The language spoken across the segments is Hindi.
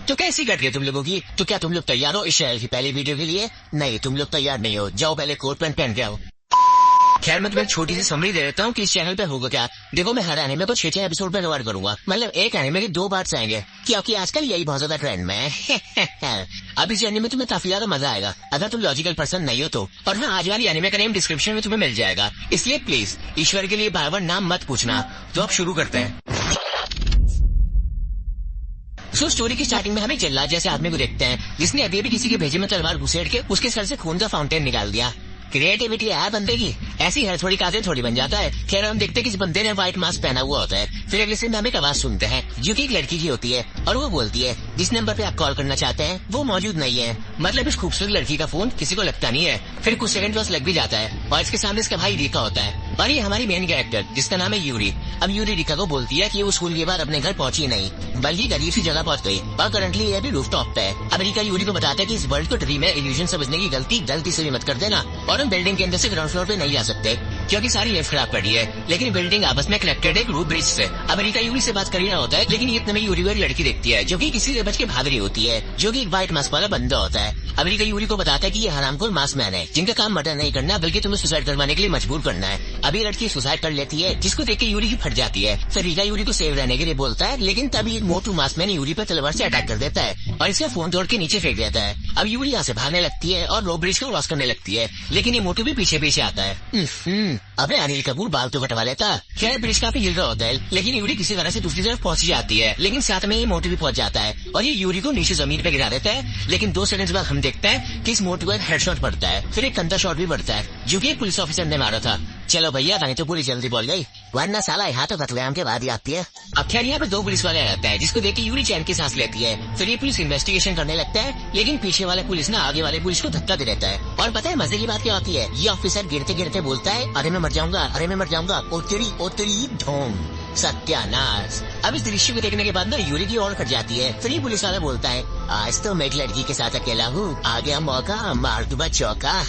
तो कैसी कट रही है तुम लोगों की? तो क्या तुम लोग तैयार हो इस शहर की पहली वीडियो के लिए? नहीं, तुम लोग तैयार नहीं हो। जाओ पहले कोट पैंट पहन के आओ। खैर मैं तुम्हें छोटी सी समरी दे देता हूँ कि इस चैनल पे होगा क्या। देखो, मैं हर एनिमे को 6 एपिसोड पे कवर करूंगा, मतलब एक एनिमे के 2 पार्ट्स आएंगे, क्योंकि आजकल यही बहुत ज्यादा ट्रेंड में है। अब इस एनिमे में तुम्हें काफी ज्यादा मजा आएगा अगर तुम लॉजिकल पर्सन नहीं हो तो। और हाँ, आज वाली एनिमे का नेम डिस्क्रिप्शन में तुम्हें मिल जाएगा, इसलिए प्लीज ईश्वर के लिए बार बार नाम मत पूछना। तो अब शुरू करते हैं। स्टोरी की स्टार्टिंग में हम एक जल्लाद जैसे आदमी को देखते हैं जिसने अभी अभी किसी के भेजे में तलवार घुसेड़ के उसके सर से खून का फाउंटेन निकाल दिया। क्रिएटिविटी है बंदे की, ऐसी हर थोड़ी कातिल थोड़ी बन जाता है। खैर हम देखते हैं कि इस बंदे ने व्हाइट मास्क पहना हुआ होता है। फिर अगले सीन में हम एक आवाज सुनते हैं जो कि एक लड़की की होती है और वो बोलती है जिस नंबर पे आप कॉल करना चाहते हैं वो मौजूद नहीं है। मतलब इस खूबसूरत लड़की का फोन किसी को लगता नहीं है। फिर कुछ सेकंड बस लग भी जाता है और इसके सामने इसका भाई रीका होता है और ये हमारी मेन कैरेक्टर जिसका नाम है यूरी। अब यूरी रीका को बोलती है कि वो स्कूल के बाद अपने घर पहुंची नहीं बल्कि गरीब सी जगह पहुंच गई और करंटली ये भी रूफटॉप पे है। अब रीका यूरी को बताता है कि इस वर्ल्ड को ड्रीम है, इल्यूजन समझने की गलती से भी मत कर देना और हम बिल्डिंग के अंदर से ग्राउंड फ्लोर पे नहीं जा सकते क्योंकि सारी लिफ्ट खराब पड़ी है, लेकिन बिल्डिंग आपस में कनेक्टेड है एक रूफ ब्रिज से। अमेरिका यूरी से बात कर रहा होता है, लेकिन इतने में यूरी को एक लड़की देखती है जो कि किसी से बच के भाग रही होती है, जो कि एक व्हाइट मास्क वाला बंदा होता है। अमेरिका यूरी को बताता है कि ये हरामखोर मास्क मैन है जिनका काम मर्डर नहीं करना बल्कि तुम्हें सुसाइड करवाने के लिए मजबूर करना है। अभी लड़की सुसाइड कर लेती है जिसको देख के यूरी की फट जाती है। फिर रीका यूरी को सेव रहने के लिए बोलता है, लेकिन तभी मोटू मास्क मैन यूरी पर तलवार से अटैक कर देता है और इसका फोन तोड़ के नीचे फेंक देता है। अब यूरी यहाँ से भागने लगती है और रोप ब्रिज को क्रॉस करने लगती है, लेकिन ये मोटू भी पीछे पीछे आता है। अबे अनिल कपूर बाल तो कटवा लेता। खैर ब्रिज काफी हिल रहा होता है, लेकिन यूरी किसी तरह से दूसरी तरफ पहुंच जाती है, लेकिन साथ में ये मोटू भी पहुंच जाता है और ये यूरी को नीचे जमीन पे गिरा देता है। लेकिन 2 सेकंड बाद हम देखते हैं कि इस मोटू को हेडशॉट पड़ता है, फिर एक कंधा शॉट भी पड़ता है जो कि एक पुलिस ऑफिसर ने मारा था। चलो भैया, नहीं तो पूरी जल्दी बोल गई, वरना साला यहाँ तो कतलेआम के बाद ही आती है। अब खैर यहाँ पे 2 पुलिस वाले रहता है जिसको देख के यूरी चैन की सांस लेती है। फिर ये पुलिस इन्वेस्टिगेशन करने लगता है, लेकिन पीछे वाले पुलिस ना आगे वाले पुलिस को धक्का दे देता है। और पता है मजे की बात क्या होती है? ये ऑफिसर गिरते गिरते बोलता है, अरे मैं मर जाऊंगा, अरे मैं मर जाऊंगा, ओ तेरी ढोंग सत्यानाश। अब इस दृश्य को देखने के बाद ना यूरी की ओर कट जाती है। फिर ये पुलिस वाला बोलता है, आज तो मैं एक लड़की के साथ अकेला हूँ, आ गया मौका, मार दूंगा चौका।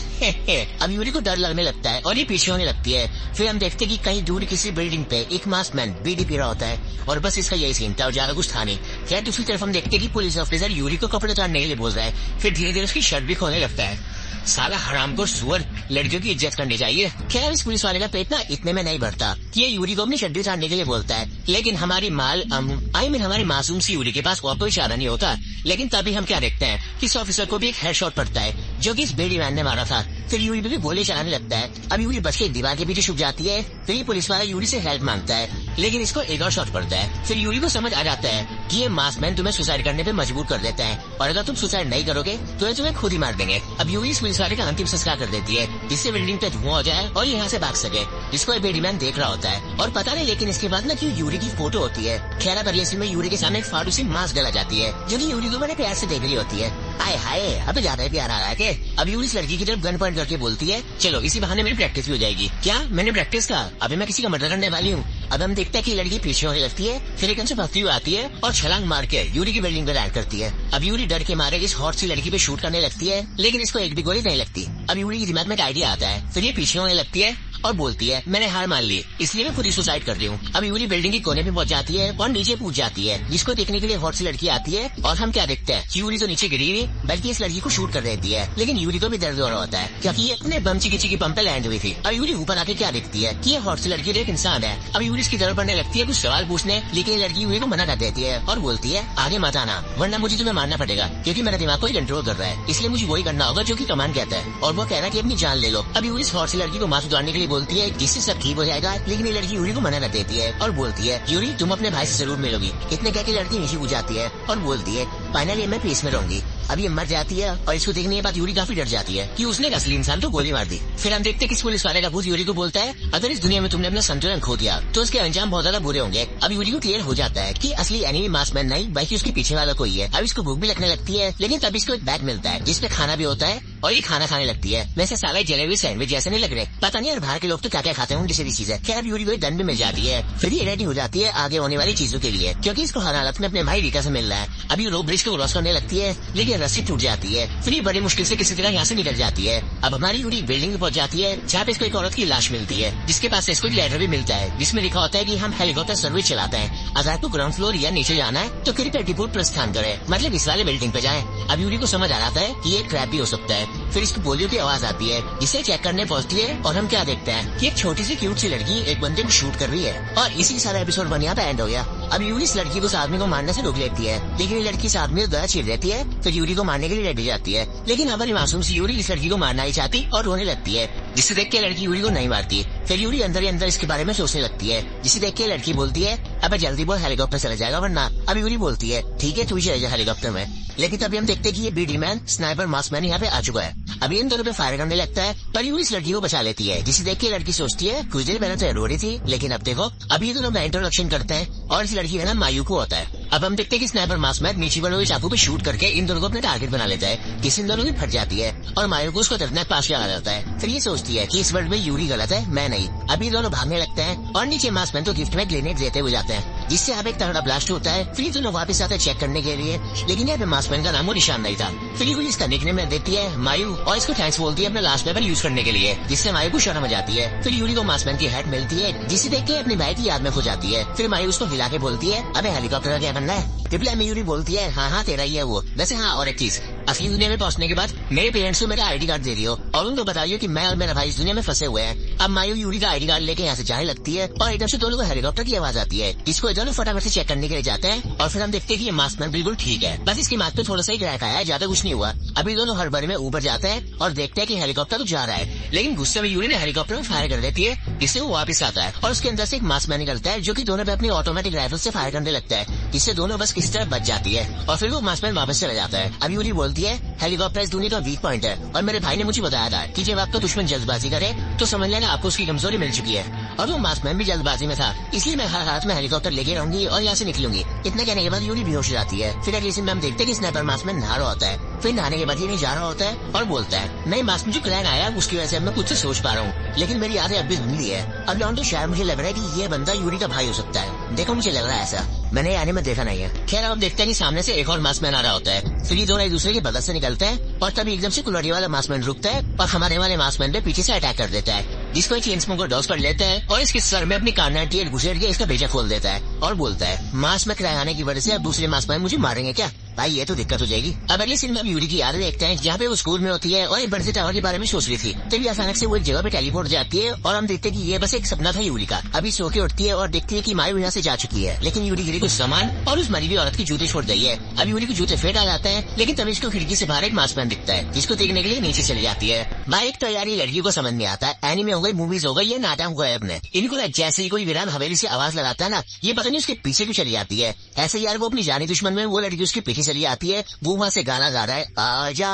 अब यूरी को डर लगने लगता है और ये पीछे होने लगती है। फिर हम देखते हैं कि कहीं दूर किसी बिल्डिंग पे एक मास्क मैन बीड़ी पी रहा होता है और बस इसका यही सीन था और ज्यादा कुछ था नहीं। खैर दूसरी तरफ हम देखते हैं कि पुलिस ऑफिसर यूरी को कपड़े उतारने के लिए बोल रहा है। फिर धीरे धीरे उसकी शर्ट भी खोलने लगता है। साला हरामखोर सुअर, लड़कियों की इज्जत करनी चाहिए। खैर इस पुलिस वाले का पेट ना इतने में नहीं भरता कि ये यूरी को अपनी शड्डी उतारने के लिए बोलता है, लेकिन हमारी हमारी मासूम सी यूरी के पास और कोई इशारा नहीं होता। लेकिन तभी हम क्या देखते हैं कि इस ऑफिसर को भी एक हेडशॉट पड़ता है जो कि इस बेड़ी मैन ने मारा था। फिर यूरी पे भी गोली चलाने लगता है। अब यूरी बच के दीवार के पीछे छुप जाती है। फिर ये पुलिस वाला यूरी से हेल्प मांगता है, लेकिन इसको एक और शॉट पड़ता है। फिर यूरी को समझ आ जाता है कि ये मास्क मैन तुम्हें सुसाइड करने पे मजबूर कर देता है और अगर तुम सुसाइड नहीं करोगे तो ये तुम्हें खुद ही मार देंगे। अब यूरी इस पुलिस वाले का अंतिम संस्कार कर देती है जिससे बिल्डिंग पे धुआं हो जाए और यहाँ से भाग सके, जिसको बेडी मैन देख रहा होता है। और पता नहीं लेकिन इसके बाद ना क्यों यूरी की फोटो होती है। खैर अब अगले सीन में यूरी के सामने एक फाड़ू सी मास्क डला जाती है जो कि यूरी को मैंने प्यार से देख रही होती है। हाय हाय, अब ज्यादा प्यार आ रहा है। अब यूरी इस लड़की की तरफ गन पॉइंट करके बोलती है, चलो इसी बहाने मेरी प्रैक्टिस भी हो जाएगी। क्या मैंने प्रैक्टिस का? अभी मैं किसी का मर्डर करने वाली हूँ। अब हम देखते हैं कि लड़की पीछे होने लगती है, फिर एक से भागती हुई आती है और छलांग मार के यूरी की बिल्डिंग पे लैंड करती है। अब यूरी डर के मारे इस हॉट सी लड़की पे शूट करने लगती है, लेकिन इसको एक भी गोली नहीं लगती। अब यूरी के दिमाग में एक आइडिया आता है, फिर ये पीछे होने लगती है और बोलती है, मैंने हार मान ली, इसलिए मैं खुद ही सुसाइड कर रही हूँ। अब यूरी बिल्डिंग के कोने पे पहुंच जाती है और नीचे पूछ जाती है, जिसको देखने के लिए हॉट सी लड़की आती है। और हम क्या देखते हैं, यूरी तो नीचे गिरी हुई बल्कि इस लड़की को शूट कर देती है, लेकिन यूरी को भी दर्द हो रहा होता है क्योंकि ये अपने बम चिकी पंप पे लैंड हुई थी। अब यूरी ऊपर आके क्या देखती है कि ये हॉट सी लड़की एक इंसान है। अब यूरी इसकी तरफ बढ़ने लगती है कुछ सवाल पूछने, लेकिन लड़की यूरी को मना कर देती है और बोलती है, आगे मत आना वरना मुझे तुम्हें मारना पड़ेगा क्योंकि मेरा दिमाग को ही कंट्रोल कर रहा है, इसलिए मुझे वही करना होगा जो कि कमांड कहता है। और वो कह रहा है कि अपनी जान ले लो। अब यूरी इस हॉट सी लड़की को मास्क उतारने के लिए बोलती है जिससे सब ठीक हो जाएगा, लेकिन ये लड़की यूरी को मना कर देती है और बोलती है, यूरी तुम अपने भाई से जरूर मिलोगी। इतने कह के लड़की नीचे हो जाती है और बोलती है, फाइनली मैं पीस में रहूंगी। अब ये मर जाती है और इसको देखने के बाद यूरी काफी डर जाती है कि उसने असली इंसान तो गोली मार दी। फिर हम देखते हैं कि पुलिस वाले का भूत यूरी को बोलता है, अगर इस दुनिया में तुमने अपना संतुलन खो दिया तो उसके अंजाम बहुत ज्यादा बुरे होंगे। अब यूरी को क्लियर हो जाता है कि असली एनिमी मास्क मैन नहीं बल्कि उसके पीछे वाला कोई है। अब इसको भूख भी लगने लगती है, लेकिन तब इसको एक बैग मिलता है जिसपे खाना भी होता है और ये खाना खाने लगती है। वैसे साला जलेबी सैंडविच जैसे नहीं लग रहे, पता नहीं यार बाहर के लोग तो क्या क्या खाते हैं, उनकी सीधी चीज है। खैर यूरी को दंड भी मिल जाती है, फिर ये रेडी हो जाती है आगे होने वाली चीजों के लिए, क्योंकि इसको हर हालत में अपने भाई रीका से मिलना है। अभी रोप ब्रिज को क्रॉस करने लगती है, लेकिन रस्सी टूट जाती है, फिर ये बड़ी मुश्किल से किसी तरह यहाँ से निकल जाती है। अब हमारी यूरी बिल्डिंग में पहुंच जाती है, जहाँ पे इसको एक औरत की लाश मिलती है, जिसके पास इसको एक लेटर भी मिलता है, जिसमें लिखा होता है कि हम हेलीकॉप्टर सर्विस चलाते हैं, अगर आपको ग्राउंड फ्लोर या नीचे जाना है तो कृपया डिपोट प्रस्थान करें, मतलब इस वाले बिल्डिंग पे जाएं। अब यूरी को समझ आ जाता है कि ये ट्रैप भी हो सकता है। फिर इसको पोलियो की आवाज आती है, जिसे चेक करने पहुंचती है और हम क्या देखते हैं कि एक छोटी सी क्यूट सी लड़की एक बंदे को शूट कर रही है। और इसी के साथ एपिसोड 1 यहाँ पे एंड हो गया। अब यूरी इस लड़की को उस आदमी को मारने से रोक लेती है, लेकिन ये लड़की इस आदमी को गला छीन लेती है, फिर यूरी को मारने के लिए रेडी जाती है। लेकिन हमारी मासूम सी यूरी इस लड़की को मारना ही चाहती और रोने लगती है, जिसे देख के लड़की यूरी को नहीं मारती। फिर यूरी अंदर ही अंदर इसके बारे में सोचने लगती है, जिसे देख के लड़की बोलती है अब जल्दी बोल हेलीकॉप्टर चला जाएगा वरना। अब यूरी बोलती है ठीक है तू ही चले जा हेलीकॉप्टर में। लेकिन तभी हम देखते हैं कि ये बीडी मैन स्नाइपर मास्कमैन यहाँ पे आ चुका है। अभी इन दोनों पे फायर करने लगता है, पर यूरी इस लड़की को बचा लेती है, जिसे देख के लड़की सोचती है कुछ देर पहले तो रो रही थी, लेकिन अब देखो अभी ये दोनों इंट्रोडक्शन करते हैं और इस लड़की का नाम मायू को होता है। अब हम देखते हैं कि स्नाइपर मास्कमैन नीचे वालों के चाकू पे शूट करके इन दोनों को अपने टारगेट बना लेता है, जिससे इन दोनों की फट जाती है और मायू को उसको दर्दनाक पास आ जाता है। फिर ये सोचती है कि इस वर्ल्ड में यूरी गलत है, मैं नहीं। अभी दोनों भागने लगते हैं और नीचे मास्कमैन तो गिफ्ट में ग्रेनेड देते हुए जाते हैं, जिससे अब एक तगड़ा ब्लास्ट होता है। फिर दोनों वापस आते हैं चेक करने के लिए, लेकिन यहाँ पे मास्कमैन का नाम और निशान नहीं था। फिर ये इसका निकनेम में देती है मायू और इसको थैंक्स बोलती है अपना लास्ट पेपर यूज करने के लिए, जिससे मायू को शर्म आ जाती है। फिर यूरी को मास्कमैन की हेड मिलती है, जिसे देख के अपनी भाई की याद में खो जाती है। फिर मायू उसको हिला के बोलती है अबे हेलीकॉप्टर का क्या बनना है। रिप्लाई में यूरी बोलती है हाँ तेरा ही है वो। वैसे हाँ और एक चीज, असली दुनिया में पहुंचने के बाद मेरे पेरेंट्स को मेरा आईडी कार्ड दे दियो और उनको बताइए कि मैं और मेरा भाई इस दुनिया में फंसे हुए हैं। अब मायू यूरी का आईडी कार्ड लेके यहाँ से जाने लगती है और एकदम से दोनों को हेलीकॉप्टर की आवाज आती है, जिसको दोनों फटाफट से चेक करने के लिए जाते हैं। और फिर हम देखते हैं कि ये मास्कमैन बिल्कुल ठीक है, बस इसकी माथ पे थोड़ा सा ही क्रैक आया है, ज्यादा कुछ नहीं हुआ। अभी दोनों हर बार में ऊपर जाते हैं और देखते हैं कि हेलीकॉप्टर तो जा रहा है, लेकिन गुस्से में यूरी ने हेलीकॉप्टर में फायर कर देती है, जिससे वो वापस आता है और उसके अंदर से एक मास्कमैन निकलता है, जो कि दोनों पे अपनी ऑटोमेटिक राइफल से फायर करने लगता है, जिससे दोनों बस किसी तरह बच जाती है और फिर वो मास्कमैन वापस चला जाता है। अब यूरी बोलती है हेलीकॉप्टर इस दुनिया का वीक पॉइंट है और मेरे भाई ने मुझे बताया था कि जब आपका दुश्मन जल्दबाजी करे तो समझ लेना आपको उसकी कमजोरी मिल चुकी है। और वो मास्कमैन भी जल्दबाजी में था, इसलिए मैं हर हाथ में हेलीकॉप्टर लेके रहूंगी और यहाँ से निकलूंगी। इतना कहने के बाद यूरी बेहोश हो जाती है। फिर अगले सीन में हम देखते हैं कि स्नाइपर मास्कमैन नहा रहा होता है। फिर नहाने के बाद ये नहीं जा रहा होता है और बोलता है नई मास्क जो क्लैन आया उसकी वजह से अब मैं कुछ से सोच पा रहा हूँ, लेकिन मेरी यादें अब भी धुंधली है। अब लॉन्डो शायद मुझे लग रहा है कि ये बंदा यूरी का भाई हो सकता है। देखो मुझे लग रहा है ऐसा, मैंने आने में देखा नहीं है। खैर अब देखते हैं कि सामने से एक और मास्कमैन आ रहा होता है। फिर ये दोनों एक दूसरे के बगल से निकलते हैं और तभी एकदम से कुल्हाड़ी वाला मास्कमैन रुकता है और हमारे वाले मास्कमैन पे पीछे से अटैक कर देता है, जिसको चेन स्मोकर डॉस कर लेता है और इसके सर में अपनी कार-98 घुसेड़ के इसका भेजा खोल देता है और बोलता है मास्क में किराए आने की वजह से अब दूसरे मास्कमैन मुझे मारेंगे क्या भाई, ये तो दिक्कत हो जाएगी। अब अगले सीन में यूरी की यादें देखते हैं, जहाँ पे वो स्कूल में होती है और एक बड़े से टावर के बारे में सोच रही थी। तभी अचानक से वो एक जगह पे टेलीपोर्ट जाती है और हम देखते हैं कि ये बस एक सपना था यूरी का। अभी सो के उठती है और देखती है कि मायू यहाँ से जा चुकी है, लेकिन यूरी गिरी कुछ सामान और उस मरी हुई औरत की जूते छोड़ गई है। अब यूरी को जूते फेंट आ जाते हैं, लेकिन तभी इसको खिड़की से बाहर एक मास्कमैन दिखता है, जिसको देखने के लिए नीचे चली जाती है। भाई एक तो यार ये लड़की को समझ में आता है, एनिमे हो गई, मूवीज हो गई, ये नाटक हुआ है अपने। इनको जैसे ही कोई वीरान हवेली से आवाज लगाता है ना, ये पता नहीं उसके पीछे क्यों चली जाती है। ऐसे यार वो अपनी जानी दुश्मन में वो लड़की उसके पीछे चली आती है, वो वहाँ से गाना गा रहा है आजा,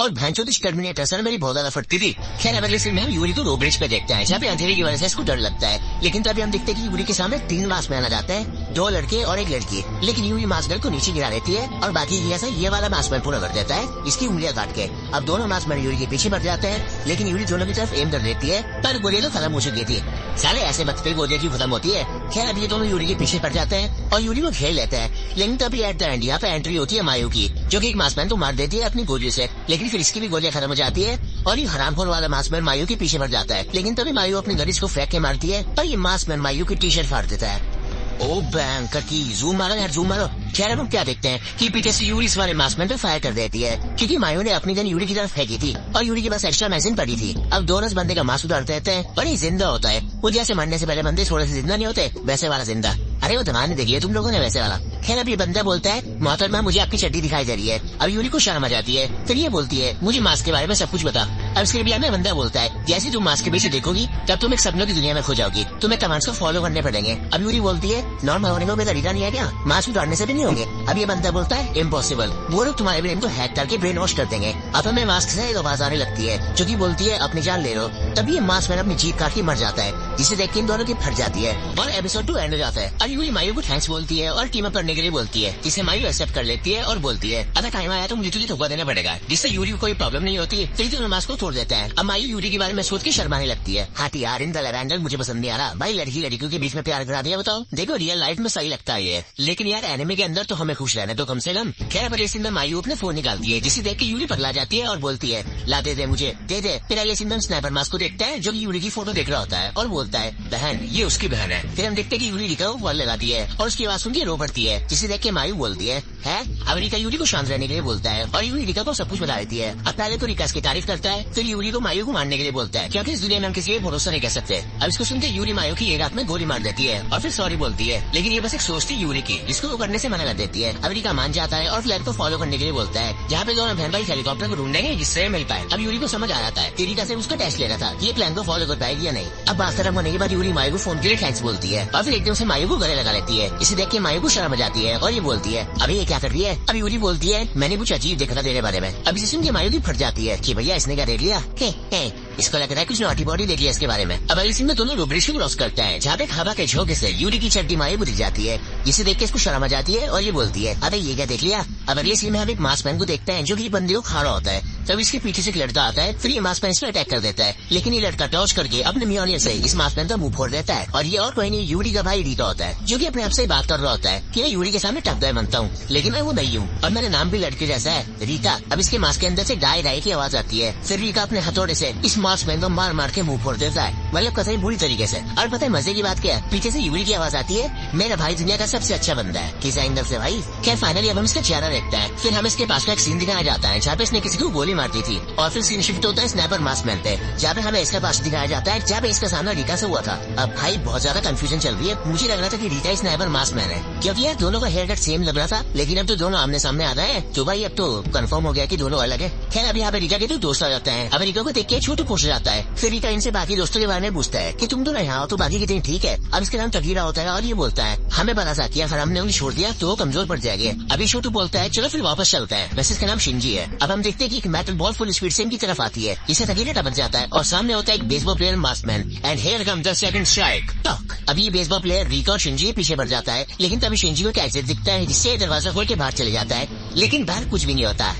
और भैंचोदिश टर्मिनेटर सर मेरी बहुत ज्यादा फटती थी। खैर अगले सीन में हम यूरी को रो ब्रिज पे देखते हैं, जहाँ पे अंधेरे की वजह से इसको डर लगता है। लेकिन तभी हम देखते हैं कि यूरी के सामने 3 मास्कमैन आ जाते हैं, 2 लड़के और एक लड़की। लेकिन यूरी मास्कमैन को नीचे गिरा देती है और बाकी की ऐसा ये वाला मास्कमैन पूरा कर देता है, इसकी उंगलियां काट के। अब दोनों मास्कमैन यूरी के पीछे बढ़ जाते हैं, लेकिन यूरी दोनों की तरफ एम कर देती है, पर गोलियां तो खत्म हो चुकी थी। साले ऐसे वक्त पे गोलियां की खत्म होती है। खैर अब ये दोनों यूरी के पीछे पड़ जाते हैं और यूरी को घेर लेते हैं। लेकिन तभी एट द एंड यहाँ पे एंट्री होती है मायू की, जो कि एक मास्कमैन तो मार देती है अपनी गोली से, लेकिन फिर इसकी भी गोलियां खत्म हो जाती है और ये हरामखोर वाला मास्कमैन मायू के पीछे पड़ जाता है। लेकिन तभी मायू अपनी गन को फेंक के मारती है, पर ये मास्कमैन मायू की टी शर्ट फाड़ देता है। ओ बैंक की जूम मारो यार, जूम मारो। खैर अब हम क्या देखते हैं कि पीछे से यूरी इस वाले मास्कमैन पे फायर कर देती है, क्योंकि मायू ने अपनी गन यूरी की तरफ फेंकी थी और यूरी के पास एक्स्ट्रा मैगजीन पड़ी थी। अब दोनों इस बंदे का मास्क उतार देते हैं और ये जिंदा होता है। वो जैसे मरने से पहले बंदे थोड़े से जिंदा नहीं होते, वैसे वाला जिंदा। अरे वो धमाल नहीं देखी है तुम लोगों ने, वैसे वाला। खैर अब ये बंदा बोलता है मोहतरमा मुझे आपकी चड्डी दिखाई दे रही है। अब यूरी को शर्म आ जाती है, फिर ये बोलती है मुझे मास्क के बारे में सब कुछ बता। अब इसके लिए हमें बंदा बोलता है जैसे तुम मास्क के पीछे देखोगी तब तुम एक सपनों की दुनिया में खो जाओगी, तुम्हें कमांड्स को फॉलो करने पड़ेंगे। अब यूरी बोलती है नॉर्मल होने का तरीका नहीं है क्या, मास्क उतारने से भी नहीं होंगे। अब ये बंदा बोलता है इम्पॉसिबल, वो लोग तुम्हारे ब्रेन को हैक करके ब्रेन वॉश कर देंगे। अब हमें मास्क से एक आवाज आने लगती है जो की बोलती है अपनी जान ले लो। तभी ये मास्क मैन अपनी जीप काट के मर जाता है, जिसे देख के इन दोनों की फट जाती है और एपिसोड 2 एंड हो जाता है। और यूरी मायू को थैंक्स बोलती है और टीम अप करने के लिए बोलती है, जिसे मायू एक्सेप्ट कर लेती है और बोलती है अगर टाइम आया तो मुझे तुझे धोखा देना पड़ेगा, जिससे यूरी को कोई प्रॉब्लम नहीं होती। फिर तो मास्क को तोड़ देता है। अब मायू यूरी के बारे में सोच के शर्माने लगती है। हाथी यार इन लैवेंडर मुझे पसंद नहीं आ रहा भाई, लड़की लड़कियों के बीच में प्यार करा दिया बताओ। देखो रियल लाइफ में सही लगता है ये, लेकिन यार एनिमे के अंदर तो हमें खुश रहने तो कम से कम। खैर पर सीन में मायू अपने फोन निकालती है, जिसे देख के यूरी पगला जाती है और बोलती है ला दे मुझे दे दे। फिर अगले सीन में स्नाइपर मास्क को देखता है जो कि यूरी की फोटो देख रहा होता है और बोलता है बहन ये उसकी बहन है। फिर हम देखते हैं कि यूरी रिका को कॉल लगाती है और उसकी आवाज सुन के रो पड़ती है, जिसे देख के मायू बोलती है अब रिका यूरी को शांत रहने के लिए बोलता है और यूरी रिका को सब कुछ बता देती है। अब पहले तो रिका इसकी तारीफ करता है, फिर यूरी को मायू को मारने के लिए बोलता है क्योंकि इस दुनिया में हम किसी पे भरोसा नहीं कर सकते। अब इसको सुनते यूरी मायू की एक रात में गोली मार देती है और फिर सॉरी बोलती है, लेकिन ये बस एक सोच थी यूरी की जिसको वो करने से मना कर देती है। अब रिका मान जाता है और फ्लैग को फॉलो करने के लिए बोलता है, जहाँ पे दोनों बहन भाई हेलीकॉप्टर को ढूंढेंगे जिससे मिल पाए। अब यूरी को समझ आ जाता है कि रिका से उसका टेस्ट लेना था, ये प्लान को फॉलो कर पाएगी या नहीं। अब बात खत्म होने के बाद यूरी मायू को फोन के लिए थैंक्स बोलती है और फिर एकदम से मायू को गले लगा लेती है। इसे देख के मायू को शर्म आ जाती है और ये बोलती है अभी ये क्या कर रही है। अब यूरी बोलती है मैंने कुछ अजीब देखा था तेरे बारे में। अब इसे सुन के मायू की फट जाती है कि भैया इसने क्या देख लिया, इसको लग रहा है कुछ नॉटी बॉडी देख लिया इसके बारे में। अब अगले सीन में दोनों ब्रिज को क्रॉस करता है, जहाँ पे हवा के झोंके से यूरी की चड्डी मायू दिख जाती है, जिसे देख के इसको शर्म आ जाती है और ये बोलती है अबे ये क्या देख लिया। अब अगले सीन में हम एक मास्क मैन को देखते हैं जो कि बंदे को खा रहा होता है। तब इसके पीछे से एक लड़का आता है, फिर ये मास्क मैन इस पर अटैक कर देता है, लेकिन ये लड़का टॉर्च करके अपने मियोनियर से इस मास्क मैन का मुंह फोड़ देता है। और ये और कोई नहीं यूरी का भाई रीका होता है, जो कि अपने आप से बात कर रहा होता है कि मैं यूरी के सामने टकदार बनता हूँ, लेकिन मैं वो नहीं हूँ और मेरा नाम भी लड़के जैसा है रीका। अब इसके मास्क के अंदर से डाई डाई की आवाज आती है, फिर रीका अपने हथौड़े से इस मास्क मैन को मार मार के मुंह फोड़ देता है, मतलब कतई बुरी तरीके से। और पता है मजे की बात क्या है, पीछे से यूरी की आवाज आती है मेरा भाई दुनिया का सबसे अच्छा बंदा है, किस एंगल से भाई। खैर फाइनली अब हम इसका चेहरा देखता है, फिर हमें इसके पास का एक सीन दिखाया जाता है जहाँ पे इसने किसी को गोली मार दी थी और फिर सीन शिफ्ट होता है स्नाइपर मास्क मैन पे, जहाँ पे हमें इसका पास दिखाया जाता है जहाँ पे इसका सामना रीका से हुआ था। अब भाई बहुत ज्यादा कंफ्यूजन चल रही है, मुझे लग रहा था कि रीका स्नाइपर मास्क मैन है क्योंकि यार दोनों का हेयर कट सेम लग रहा था, लेकिन अब तो दोनों आमने सामने आ रहे हैं तो भाई अब तो कंफर्म हो गया कि दोनों अलग है। खैर अब यहाँ पे रीका के तो दोस्त आ जाते हैं। अब रीका को देख के छोटू पूछ जाता है, फिर रीका इनसे बाकी दोस्तों के बारे में पूछता है कि तुम दोनों यहाँ हो तो बाकी कितनी ठीक है। अब इसका नाम तकीरा होता है और ये बोलता है हमें पता था कि अगर हमने उन्हें छोड़ दिया तो वो कमजोर पड़ जाएंगे। अभी छोटू बोलता है चलो फिर वापस चलते हैं, वैसे इसका नाम शिंजी है। अब हम देखते हैं कि एक मेटल बॉल फुल स्पीड से इनकी तरफ आती है, इसे तकीरा टपक जाता है और सामने होता है एक baseball player maskman and here comes the second strike. अभी ये बेसबॉल प्लेयर रीका और शिंजी पीछे बढ़ जाता है, लेकिन तभी शिंजी को एक एग्जिट दिखता है जिससे दरवाजा खोल के बाहर चले जाता है, लेकिन बाहर कुछ भी नहीं होता।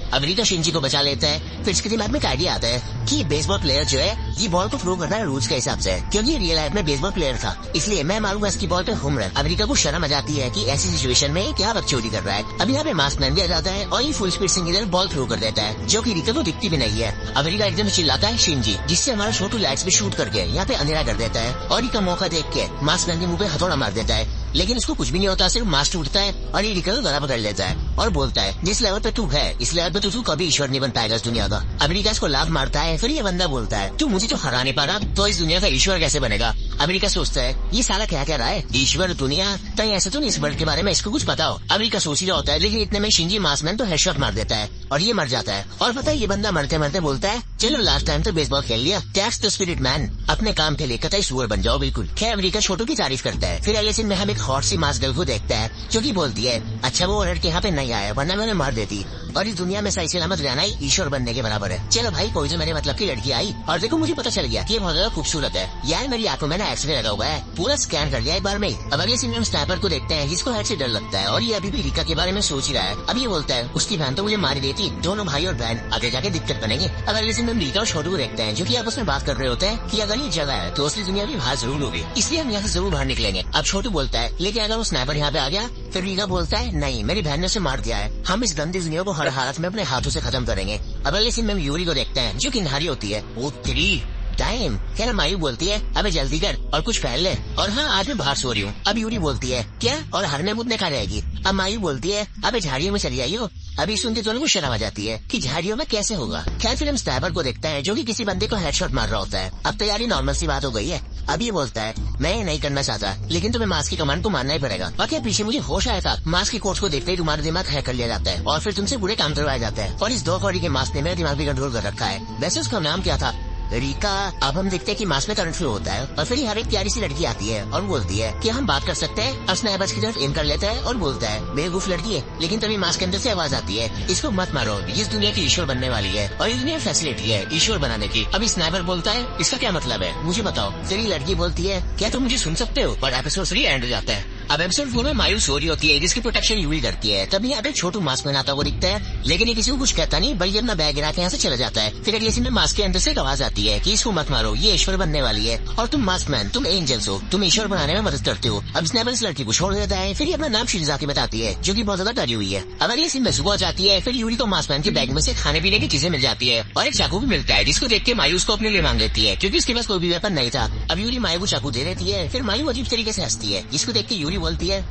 अब रीका शिंजी को बचा लेता है। फिर इसके दिमाग में एक आइडिया आता है कि बेसबॉल प्लेयर जो है ये बॉल को थ्रो करता है रूल्स के हिसाब से, क्योंकि रियल लाइफ में बेसबॉल प्लेयर था, इसलिए मैं मारूंगा इसकी बॉल पे होम रन। अब रीका को शर्म आ जाती है कि ऐसी सिचुएशन में क्या बकचोदी कर रहा है। अब यहाँ पे मास्क मैन भी आ जाता है और ये फुल स्पीड से इधर बॉल थ्रो कर देता है, जो कि रीका को दिखती भी नहीं है। अब रीका एकदम चिल्लाता है शिंजी, जिससे हमारा छोटू लाइट्स पे शूट करके यहाँ पे अंधेरा कर देता है और रीका मौका देख के मास्क मैन के मुंह पे हथौड़ा मार देता है, लेकिन इसको कुछ भी नहीं होता, सिर्फ मास्क टूटता है और ये रीका को गला पकड़ लेता है और बोलता है जिस लेवल पे तू है इस लेवल पे तू कभी ईश्वर नहीं बन पाएगा इस दुनिया का। अब रीका इसको लात मारता है, फिर ये बंदा बोलता है तू मुझे तो हरा नहीं पा रहा तो इस दुनिया का ईश्वर कैसे बनेगा। अमेरिका सोचता है ये साला क्या कह रहा है, ईश्वर दुनिया तो ऐसे तो नहीं, इस वर्ल्ड के बारे में इसको कुछ पता हो। अमेरिका सोच ही रहा होता है, लेकिन इतने में शिंजी मास्कमैन तो हेडशॉट मार देता है और ये मर जाता है। और पता है ये बंदा मरते मरते बोलता है चलो लास्ट टाइम तो बेसबॉल खेल लिया, टैक्स द स्पिरिट मैन, अपने काम के लिए कतई सुअर बन जाओ बिल्कुल। खैर अमेरिका छोटू की तारीफ करता है। फिर अगले सीन में हम एक हॉट सी मास्क गर्ल को देखता है जो की बोलती है अच्छा वो लड़के यहाँ पे नहीं आया वरना मैं उन्हें मार देती, और इस दुनिया में सही सलामत रहना ही ईश्वर बनने के बराबर है। चलो भाई कोई तो मेरे मतलब की लड़की आई और देखो मुझे पता चल गया कि ये बहुत ज्यादा खूबसूरत है यार, मेरी आंखों में ना एक्सरे लगा हुआ है, पूरा स्कैन कर लिया एक बार में। अब अगले सीन में हम स्नाइपर को देखते हैं जिसको हेड से डर लगता है और ये अभी भी रीका के बारे में सोच ही रहा है। अब ये बोलता है उसकी बहन तो मुझे मारी देती, दोनों भाई और बहन आगे जाके दिक्कत बनेंगे। अब अगले सीन में हम रीका और छोटू को देखते हैं जो की आपस में बात कर रहे होते हैं कि अगर ये जगह है तो असली दुनिया भी बाहर जरूर होगी, इसलिए हम यहाँ से जरूर बाहर निकलेंगे। अब छोटू बोलता है लेकिन अगर वो स्नाइपर यहाँ पे आ गया, फिर रीका बोलता है नहीं मेरी बहन ने उसे मार दिया है, हम इस गंदी दुनिया को हर हालत में अपने हाथों से खत्म करेंगे। अब अगले सीन में हम यूरी को देखते हैं जो कि नारी होती है। ओ तेरी टाइम। क्या मायू बोलती है अबे जल्दी कर और कुछ पहन ले, और हाँ आज मैं बाहर सो रही हूँ। अब यूरी बोलती है क्या, और हरने मुदने खा रहेगी। अब मायू बोलती है अबे झाड़ियों में चली आइयो। अभी सुनते दोनों को शर्म आ जाती है कि झाड़ियों में कैसे होगा। खैर फिर हम स्नाइपर को देखते हैं जो कि किसी बंदे को हेडशॉट मार रहा होता है। अब तैयारी नॉर्मल सी बात हो गई है। अब ये बोलता है मैं ये नहीं करना चाहता, लेकिन तुम्हें मास्क की कमांड को मानना ही पड़ेगा। बाकी पीछे मुझे होश आया था, मास्क की कोर्स को देखते ही तुम्हारा दिमाग हैक कर लिया जाता है और फिर तुमसे बुरे काम करवाया जाता है। और इस 2 कौड़ी के मास्क ने मेरा दिमाग भी कंट्रोल कर रखा है। वैसे उसका नाम क्या था, रीका। अब हम देखते हैं कि मास्क में करंट फ्लो होता है और फिर हर एक प्यारी सी लड़की आती है और बोलती है कि हम बात कर सकते हैं। अब स्नाइपर की तरफ एम कर लेता है और बोलता है बेवकूफ लड़की है। लेकिन तभी मास्क के अंदर से आवाज आती है इसको मत मारो, इस दुनिया की ईश्वर बनने वाली है और ये दुनिया फैसिलिटी है ईश्वर बनाने की। अभी स्नाइपर बोलता है इसका क्या मतलब है, मुझे बताओ। फिर लड़की बोलती है क्या तुम मुझे सुन सकते हो, और एपिसोड 3 एंड हो जाता है। अब एपिसोड 4 में मायू सो रही होती है जिसकी प्रोटेक्शन यूरी करती है। तभी यहाँ पे छोटू मास्क पहनाता हुआ दिखता है, लेकिन ये किसी को कुछ कहता नहीं, बल्कि अपना बैग गिरा के यहाँ से चला जाता है। फिर अगले सीन में मास्क के अंदर से एक आवाज आती है कि इसको मत मारो, ये ईश्वर बनने वाली है और तुम मास्क मैन, तुम एंजल्स हो, तुम ईश्वर बनाने में मदद करते हो। अब स्नाइपर इस लड़की को छोड़ देता है। फिर अपना नाम शिनजाकी बताती है जो की बहुत ज्यादा डरी हुई है। अब अगले सीन में सुबह हो जाती है। फिर यूरी को मास्क मैन के बैग में से खाने पीने की चीजें मिल जाती है और एक चाकू भी मिलता है, जिसको देख के मायू उसको अपने लिए मांग लेती है क्योंकि उसके पास कोई भी वेपन नहीं था। अब यूरी मायू को चाकू दे देती है। फिर मायू अजीब तरीके से हंसती है, जिसको देख के यूरी बोलती है।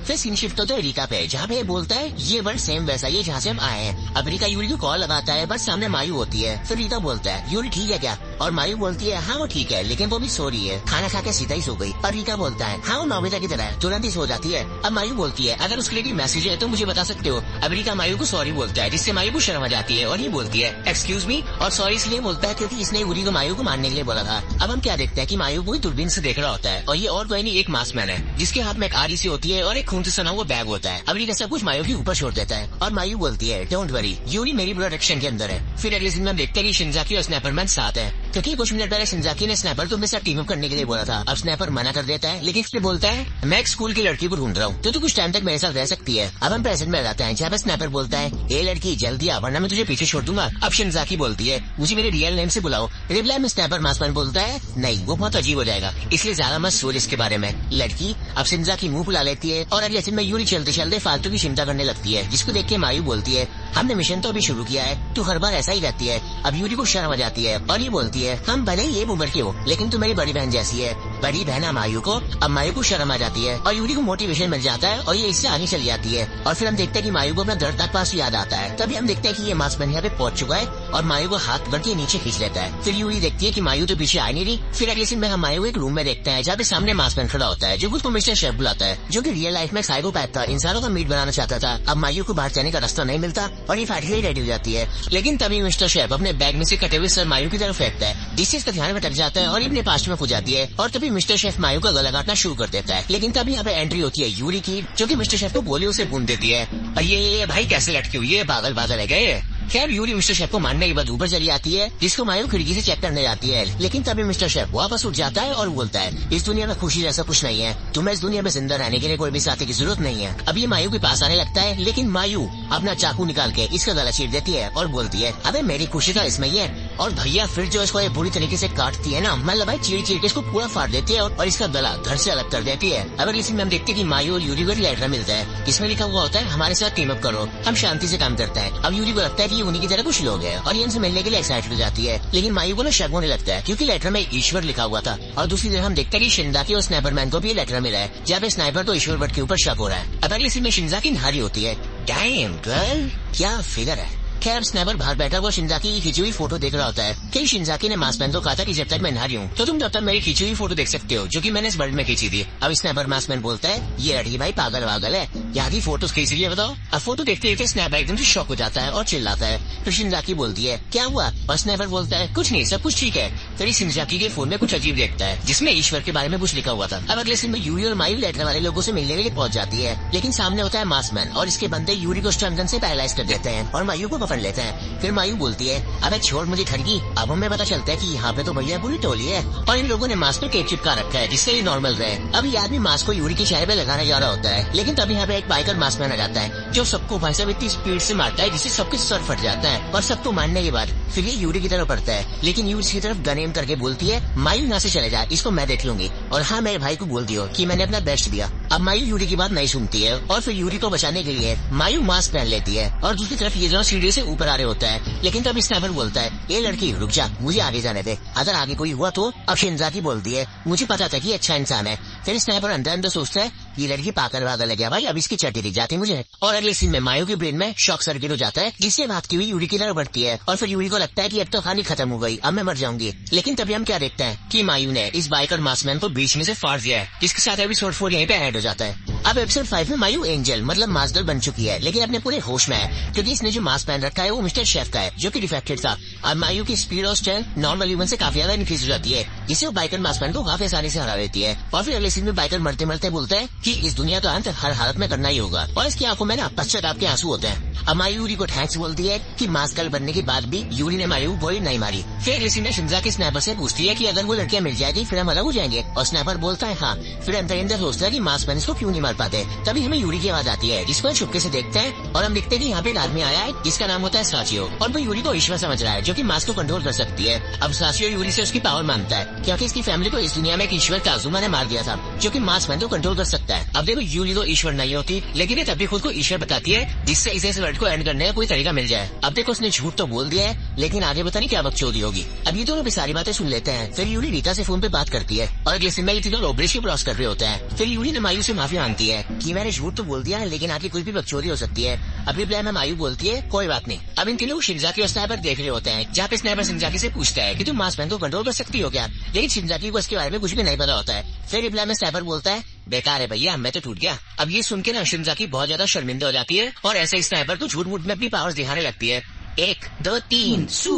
फिर सीन शिफ्ट होता है रीका पे, जहाँ पे बोलता है ये वर्ड सेम वैसा ही है जहाँ से हम आए हैं। अब रीका यूरी को कॉल लगाता है, बस सामने मायू होती है। फिर रीका बोलता है यूरी ठीक है क्या, और मायू बोलती है हाँ वो ठीक है, लेकिन वो भी सो रही है, खाना खा के सीधा ही सो गई। और रीका बोलता है हाँ वो नोबिता की तरह है, तुरंत ही सो जाती है। अब मायू बोलती है अगर उसके लिए कोई मैसेज है तो मुझे बता सकते हो। अब रीका मायू को सॉरी बोलता है, जिससे मायू को शर्म आ जाती है और ये बोलती है एक्सक्यूज मी, और सॉरी इसलिए बोलता है क्योंकि इसने यूरी को मायू को मारने के लिए बोला था। अब हम क्या देखते हैं कि मायू को दूरबीन से देख रहा होता है और ये और कोई नहीं एक मास्क मैन है, जिसके हाथ में एक आरी सी होती है और एक खून से सना हुआ बैग होता है। अब रीका सब कुछ मायू के ऊपर छोड़ देता है और मायू बोलती है डोंट वरी, यूरी मेरी प्रोटेक्शन के अंदर है। फिर अगले दिन में हम देखते हैं कि शिनजाकी और स्नाइपरमैन साथ है, क्योंकि कुछ मिनट पहले शिनजाकी ने स्नाइपर को मेरे साथ टीम अप करने के लिए बोला था। अब स्नाइपर मना कर देता है, लेकिन इसलिए बोलता है मैं एक स्कूल की लड़की को ढूंढ रहा हूँ, तो तू कुछ टाइम तक मेरे साथ रह सकती है। अब हम प्रेजेंट में रहते हैं जहाँ पे स्नाइपर बोलता है ए लड़की जल्दी आ वरना मैं तुझे पीछे छोड़ दूंगा। अब शिनजाकी बोलती है मुझे मेरे रियल नेम से बुलाओ। रिप्लाई में स्नाइपर मास्कमैन बोलता है नहीं वो बहुत अजीब हो जाएगा, इसलिए ज्यादा मत सोच इसके बारे में। लड़की अब शिनजाकी मुंह फुला लेती है और अगले दिन में यूरी चलते चलते फालतू की चिंता करने लगती है, जिसको देख के मायू बोलती है हमने मिशन तो अभी शुरू किया है, तू हर बार ऐसा ही रहती है। अब यूरी को शर्म आ जाती है और ये बोलती है हम भले ही एक उम्र के हो, लेकिन तू मेरी बड़ी बहन जैसी है। बड़ी बहन मायू को, अब मायू को शर्म आ जाती है और यूरी को मोटिवेशन मिल जाता है और ये इससे आगे चली जाती है। और फिर हम देखते हैं कि मायू को अपना दर्दनाक पास याद आता है। तभी हम देखते हैं कि ये मास्कमैन यहाँ पे पहुंच चुका है और मायू को हाथ पकड़ के नीचे खींच लेता है। फिर यूरी देखती है कि मायू तो पीछे आ नहीं रही। फिर अगले सीन में हम मायू एक रूम में देखते हैं जहाँ पे सामने मास्कमैन खड़ा होता है जो खुद को मिस्टर शेफ बुलाता है, जो की रियल लाइफ में साइकोपैथ था, इंसानों का मीट बनाना चाहता था। अब मायू को बाहर जाने का रास्ता नहीं मिलता और ये फाइट के लिए रेडी हो जाती है, लेकिन तभी मिस्टर शेफ अपने बैग में से कटे हुए सर मायू की तरफ फेंकता है, जिससे इसका ध्यान भटक जाता है और अपने पास्ट में खो जाती है। और तभी मिस्टर शेफ मायू का गला काटना शुरू कर देता है, लेकिन तभी यहाँ पे एंट्री होती है यूरी की, जो कि मिस्टर शेफ को गोलियों से भून देती है। और ये भाई कैसे लटके हुई है, पागल बादल है गए। खैर यूरी मिस्टर शेफ को मारने के बाद ऊपर चली आती है, जिसको मायू खिड़की से चेक करने जाती है, लेकिन तभी मिस्टर शेफ वापस उठ जाता है और बोलता है इस दुनिया में खुशी जैसा कुछ नहीं है, तुम्हें इस दुनिया में जिंदा रहने के लिए कोई भी साथी की जरूरत नहीं है। अब ये मायू के पास आने लगता है, लेकिन मायू अपना चाकू निकाल के इसका गला चीर देती है और बोलती है अबे मेरी खुशी तो इसमें ही है। और भैया फिर जो इसको ये बुरी तरीके से काटती है ना, मतलब भाई चीर चीर के इसको पूरा फाड़ देती है और इसका गला घर से अलग कर देती है। अब इसी में हम देखते हैं कि मायू और यूरी को लेटर मिलता है, जिसमें लिखा हुआ होता है हमारे साथ टीम अप करो, हम शांति से काम करते हैं। अब यूरी को लगता है कि उन्हीं की तरह कुछ लोग हैं और ये इनसे मिलने के लिए एक्साइटेड हो जाती है, लेकिन मायू को ना शक होने लगता है क्योंकि लेटर में ईश्वर लिखा हुआ था। और दूसरी तरफ हम देखते हैं कि शिनजाकी और स्नाइपरमैन को भी लेटर मिला है, जहाँ पे स्नाइपर तो ईश्वर भट्ट के ऊपर शक हो रहा है। अब अगले सीन में शिनजाकी नहारी होती है, डैम गर्ल क्या फिगर है। खैर स्नाइपर बाहर बैठा हुआ शिनजाकी की खींची हुई फोटो देख रहा होता है कि शिनजाकी ने मास्कमैन को कहा था कि जब तक मैं नहा रही हूँ तो तुम तब तक मेरी खींची हुई फोटो देख सकते हो, जो कि मैंने इस बर्ड में खींची थी। अब स्नाइपर मास्कमैन बोलता है ये लड़की भाई पागल वागल है, यहाँ की फोटो खींच रही है बताओ। अब फोटो देखते देखते स्नाइपर एकदम से शॉक हो जाता है और चिल्लाता है। फिर शिनजाकी बोलती है क्या हुआ, और स्नाइपर बोलता है कुछ नहीं सब कुछ ठीक है। फिर शिनजाकी के फोन में कुछ अजीब देखता है जिसमें ईश्वर के बारे में कुछ लिखा हुआ था। अब अगले सीन में यूरी और मायू लेटर वाले लोगों से मिलने के लिए पहुंच जाती है, लेकिन सामने होता है मास्कमैन और इसके बंदे यूरी को स्टन गन से पैरालाइज कर देते हैं और मायू को पकड़ लेते हैं। फिर मायू बोलती है अबे छोड़ मुझे ठगी। अब हमें पता चलता है कि यहाँ पे तो भैया पूरी टोली है और इन लोगों ने मास्क पे टेप चिपका रखा है जिससे ये नॉर्मल रहे। अब ये आदमी मास्क को यूरी के चेहरे पे लगाने जा रहा होता है, लेकिन तभी यहाँ पे एक बाइकर मास्कमैन आ जाता है जो सबको भाई साहब इतनी स्पीड से मारता है जिससे सबके सर फट जाता है। और सबको मारने के बाद फिर ये यूरी की तरफ पड़ता है, लेकिन यूरी की तरफ गन एम करके बोलती है मायू यहाँ से चले जा, इसको मैं देख लूंगी। और हाँ, मेरे भाई को बोल दियो कि मैंने अपना बेस्ट दिया। अब मायू यूरी की बात नहीं सुनती है और फिर यूरी को बचाने के लिए मायू मास्क पहन लेती है। और दूसरी तरफ ये दोनों सीढ़ी से ऊपर आ रहे होता है, लेकिन तब स्नाइपर बोलता है ये लड़की रुक जा, मुझे आगे जाने दे, अगर आगे कोई हुआ तो। अब शिनजाकी बोलती है मुझे पता था कि अच्छा इंसान है। फिर स्नाइपर अंदर अंदर सोचता है ये लड़की पागल वागल है क्या भाई, अब इसकी चट्टी दिख जाती मुझे। और अगले सीन में मायू के ब्रेन में शॉक सर्किट हो जाता है, जिससे बात की हुई यूरी की तरफ बढ़ती है। और फिर यूरी को लगता है कि अब तो कहानी खत्म हो गई, अब मैं मर जाऊंगी। लेकिन तभी हम क्या देखते हैं कि मायू ने इस बाइकर मास्कमैन को बीच में से फाड़ दिया है, जिसके साथ एपिसोड 4 यहीं पे ऐड हो जाता है। अब एपिसोड 5 में मायू एंजल मतलब मास्क बन चुकी है, लेकिन अपने पूरे होश में है, क्योंकि इसने जो मास्क पहन रखा है वो मिस्टर शेफ का है, जो कि डिफेक्टेड था। और मायू की स्पीड और स्ट्रेंथ नॉर्मल ह्यूमन से काफी ज्यादा इंक्रीज हो जाती है, जिससे वो बाइकर मास्कमैन को काफी आसानी से हरा देती है। और फिर अगले सीन में बाइकर मरते मरते बोलता है कि इस दुनिया का अंत हर हालत में करना ही होगा, और इसकी आंखों में ना पश्चाताप के आंसू होते हैं। अब मायू यूरी को थैंक्स बोलती है कि मास्क गर्ल बनने के बाद भी यूरी ने मायू गोली नहीं मारी। फिर इसी ने शिंजा के स्नैपर से पूछती है कि अगर वो लड़कियां मिल जाएगी फिर हम अलग हो जाएंगे, और स्नैपर बोलता है हाँ। फिर अंदर सोचता है कि मास्क मैन इसको क्यों नहीं मार पाते। तभी हमें यूरी की आवाज आती है, जिसको छुपके से देखते हैं और हम देखते हैं कि यहाँ पे एक आदमी आया है जिसका नाम होता है साचियो, और वो यूरी को ईश्वर समझ रहा है जो कि मास्क को कंट्रोल कर सकती है। अब साचियो यूरी से उसकी पावर मांगता है, क्योंकि इसकी फैमिली को इस दुनिया में एक ईश्वर काजुमा ने मार दिया था, जो कि मास्क मैन को कंट्रोल कर सकता है। अब देखो यूरी तो ईश्वर नहीं होती, लेकिन ये तभी खुद को ईश्वर बताती है, जिससे इसे वर्ल्ड को एंड करने का कोई तरीका मिल जाए। अब देखो उसने झूठ तो बोल दिया है, लेकिन आगे पता नहीं क्या बकचोदी होगी। अब ये दोनों भी सारी बातें सुन लेते हैं। फिर यूरी रीता से फोन पे बात करती है, और अगले सीन में ये तीनों रोब्रिज की क्रॉस कर रहे होते हैं। फिर यूरी ने मायू से माफी मांगती है कि मैंने झूठ तो बोल दिया है, लेकिन आगे कोई भी बकचोदी हो सकती है। अभी प्लान में मायू बोलती है कोई बात नहीं। अब इन तीनों शिनजाकी और स्नाइपर देख रहे होते हैं, जहाँ पे स्नाइपर शिनजाकी से पूछता है कि तुम मास्क मैन को कंट्रोल कर सकती हो क्या, लेकिन शिनजाकी को इसके बारे में कुछ भी नहीं पता होता है। फिर रिप्लाई में स्नाइपर बोलता है बेकार है भैया, मैं तो टूट गया। अब ये सुन के ना शिनजाकी बहुत ज्यादा शर्मिंदा हो जाती है, और ऐसे स्नाइपर को झूठ मूठ में अपनी पावर्स दिखाने लगती है। 1 2 3 सू।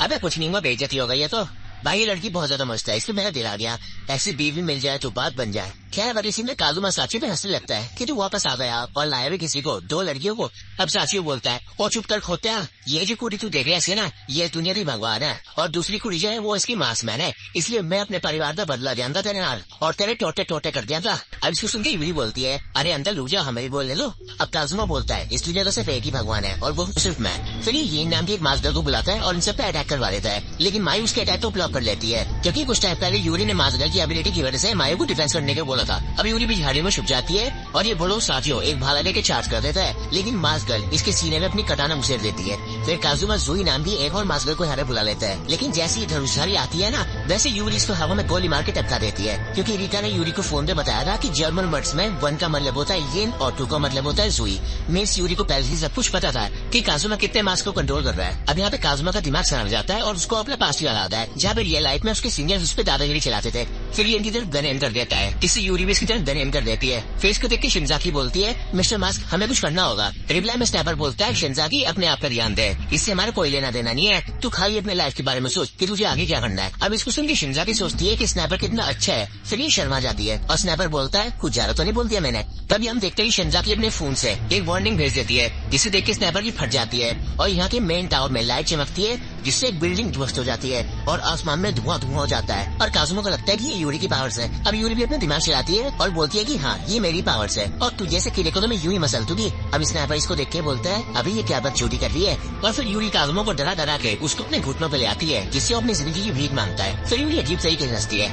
अबे कुछ नहीं हुआ, बेइज्जती हो गई है तो भाई ये लड़की बहुत ज्यादा मस्त है, इसलिए मेरा दिल आ गया, ऐसी बीवी मिल जाए तो बात बन जाए। खैर अगले सीन में काजुमा साची पे हंसने लगता है कि तू वापस आ गया और लाया भी किसी को, 2 लड़कियों को। अब साची बोलता है और चुप कर खोत्या, ये जो कुड़ी तू देख रहा है ना, ये दुनिया की भगवान है, और दूसरी कुड़ी जो है वो इसकी मास्कमैन है, इसलिए मैं अपने परिवार का बदला जानता तेरे नाल और तेरे टोटे टोटे कर दिया था। अब इसको सुन के यूरी बोलती है अरे अंदर रुक जा, हमें भी बोलने लो। अब काजुमा बोलता है इस दुनिया का सिर्फ एक ही भगवान है और वो सिर्फ मैं। फिर ये नाम की एक मास्क गर्ल को बुलाता है और इन सब पे अटैक करवा देता है, लेकिन मायू उसके अटैक को ब्लॉक कर लेती है, क्योंकि कुछ टाइम पहले यूरी ने मास्क गर्ल की एबिलिटी की वजह से मायू को डिफेंस करने को बोला था। अब यूरी भी झाड़ी में छुप जाती है और ये बोलो साथियों एक भाला लेके चार्ज कर देता है, लेकिन मास्क गर्ल इसके सीने में अपनी कटाना मुसेर देती है। फिर काजुमा जोई नाम की एक और मास्क गर्ल को यहाँ बुला लेता है, लेकिन जैसे ही धनुषधारी आती है ना, वैसे यूरी इसको हवा में गोली मार के टपका देती है, क्योंकि रीटा ने यूरी को फोन पे बताया था कि जर्मन वर्ड्स में 1 का मतलब होता है येन और 2 का मतलब होता है जोई। मीन्स यूरी को पहले ही सब कुछ पता था कि काजुमा कितने मास्क को कंट्रोल कर रहा है। अब यहाँ पे काजुमा का दिमाग समझ जाता है और उसको अपना पास्ट याद आता है, जहाँ पे रियल लाइफ में उसके सीनियर्स उस पर दादागिरी चलाते थे। फिर ये इनकी तरफ गन एम कर देता है, जिससे यूरी भी इसकी तरफ गन एम कर देती है। फिर इसको देख के शिनजाकी बोलती है मिस्टर मास्क हमें कुछ करना होगा। रिप्लाई में स्नाइपर बोलता है शिनजाकी अपने आप पर ध्यान दे, इससे हमारा कोई लेना देना नहीं है, तू खाली अपने लाइफ के बारे में सोच कि तुझे आगे क्या करना है। अब इसको सुन के शिनजाकी सोचती है कि स्नाइपर कितना अच्छा है, फिर ये शर्मा जाती है और स्नाइपर बोलता है कुछ ज्यादा तो नहीं बोल दिया मैंने। तभी हम देखते हैं शिनजाकी अपने फोन से एक वार्निंग भेज देती है, जिसे देख के स्नाइपर की फट जाती है और यहाँ के मेन टावर में लाइट चमकती है, जिससे एक बिल्डिंग ध्वस्त हो जाती है और आसमान में धुआं धुआं हो जाता है। और काजुमा को लगता है कि ये यूरी की पावर्स है। अब यूरी भी अपना दिमाग चलाती है और बोलती है कि हाँ ये मेरी पावर्स है और तू जैसे किले को तो मैं यूं ही मसल दूंगी। अब स्नाइपर इसको देख के बोलता है अभी ये क्या बात चोटी कर रही है, और फिर यूरी काजुमा को डरा डरा के उसको अपने घुटनों पे ले आती है, जिससे वो अपनी जिंदगी की भीख मांगता है। फिर यूरी अजीब तरीके से हंसती है।